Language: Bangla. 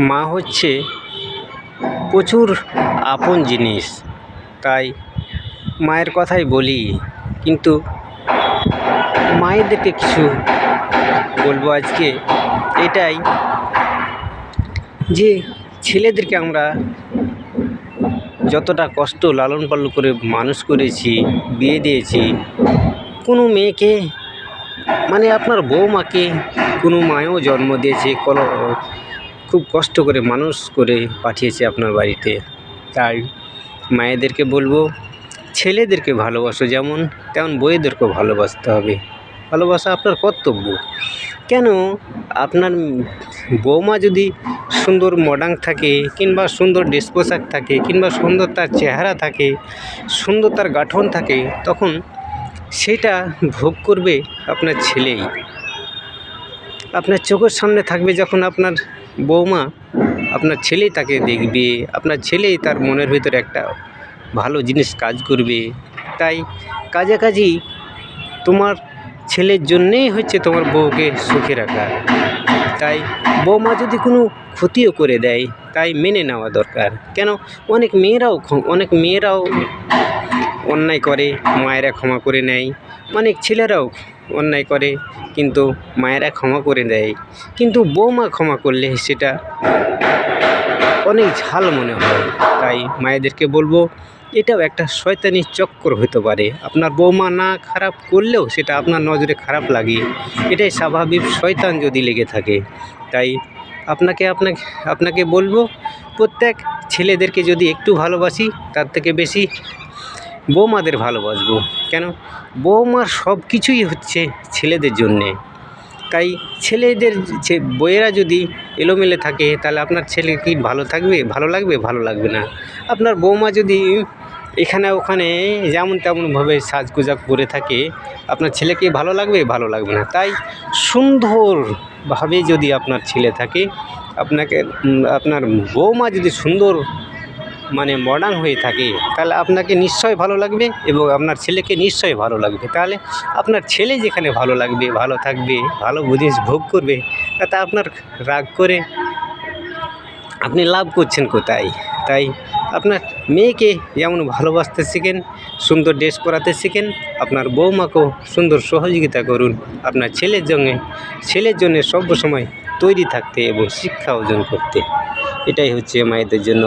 মা হচ্ছে প্রচুর আপন জিনিস, তাই মায়ের কথাই বলি। কিন্তু মায়েদেরকে কিছু বলবো আজকে এটাই যে ছেলেদেরকে আমরা যতটা কষ্ট লালন পালন করে মানুষ করেছি, বিয়ে দিয়েছি, কোনো মেয়েকে মানে আপনার বউমাকে কোনো মায়ও জন্ম দিয়েছে, খুব কষ্ট করে মানুষ করে পাঠিয়েছে আপনার বাড়িতে। তাই মায়েদেরকে বলবো ছেলেদেরকে ভালোবাসো যেমন, তেমন বউদেরকেও ভালোবাসতে হবে। ভালোবাসা আপনার কর্তব্য। কেন আপনার বৌমা যদি সুন্দর মডার্ন থাকে, কিংবা সুন্দর ড্রেস পোশাক থাকে, কিংবা সুন্দর তার চেহারা থাকে, সুন্দর তার গঠন থাকে, তখন সেটা ভোগ করবে আপনার ছেলেই। আপনার চোখের সামনে থাকবে যখন আপনার বৌমা, আপনার ছেলেই তাকে দেখবে, আপনার ছেলেই তার মনের ভিতরে একটা ভালো জিনিস কাজ করবে। তাই কাছাকাছি তোমার ছেলের জন্যেই হচ্ছে তোমার বউকে সুখে রাখা। তাই বৌমা যদি কোনো ক্ষতিও করে দেয়, তাই মেনে নেওয়া দরকার। কেন অনেক মেয়েরাও অন্যায় করে, মায়েরা ক্ষমা করে নেয়। অনেক ছেলেরাও অন্যায় করে, কিন্তু মায়েরা ক্ষমা করে দেয়। কিন্তু বৌমা ক্ষমা করলে সেটা অনেক ঝাল মনে হয়। তাই মায়েদেরকে বলবো এটাও একটা শয়তানি চক্র হতে পারে। আপনার বৌমা না খারাপ করলেও সেটা আপনার নজরে খারাপ লাগে, এটাই স্বাভাবিক, শয়তান যদি লেগে থাকে। তাই আপনাকে বলবো প্রত্যেক ছেলেদেরকে যদি একটু ভালোবাসি, তার থেকে বেশি বৌমাদের ভালোবাসবো। কেন বৌমার সব কিছুই হচ্ছে ছেলেদের জন্যে। তাই ছেলেদের বউয়েরা যদি এলোমেলে থাকে, তাহলে আপনার ছেলে কি ভালো থাকবে? ভালো লাগবে? ভালো লাগবে না। আপনার বৌমা যদি এখানে ওখানে যেমন তেমনভাবে সাজগোজা করে থাকে, আপনার ছেলেকে ভালো লাগবে? ভালো লাগবে না। তাই সুন্দরভাবে যদি আপনার ছেলে থাকে, আপনার বৌমা যদি সুন্দর মানে মডার্ন হয়ে থাকে, তাহলে আপনাকে নিশ্চয়ই ভালো লাগবে এবং আপনার ছেলেকে নিশ্চয়ই ভালো লাগবে। তাহলে আপনার ছেলে যেখানে ভালো লাগবে, ভালো থাকবে, ভালো জিনিস ভোগ করবে, তাতে আপনার রাগ করে আপনি লাভ করছেন কোথায়? তাই আপনার মেয়েকে যেমন ভালোবাসতে শেখেন, সুন্দর ড্রেস পরাতে শেখেন, আপনার বৌমাকেও সুন্দর সহযোগিতা করুন আপনার ছেলের জন্যে সর্বসময় তৈরি থাকতে এবং শিক্ষা অর্জন করতে। এটাই হচ্ছে মায়েদের জন্য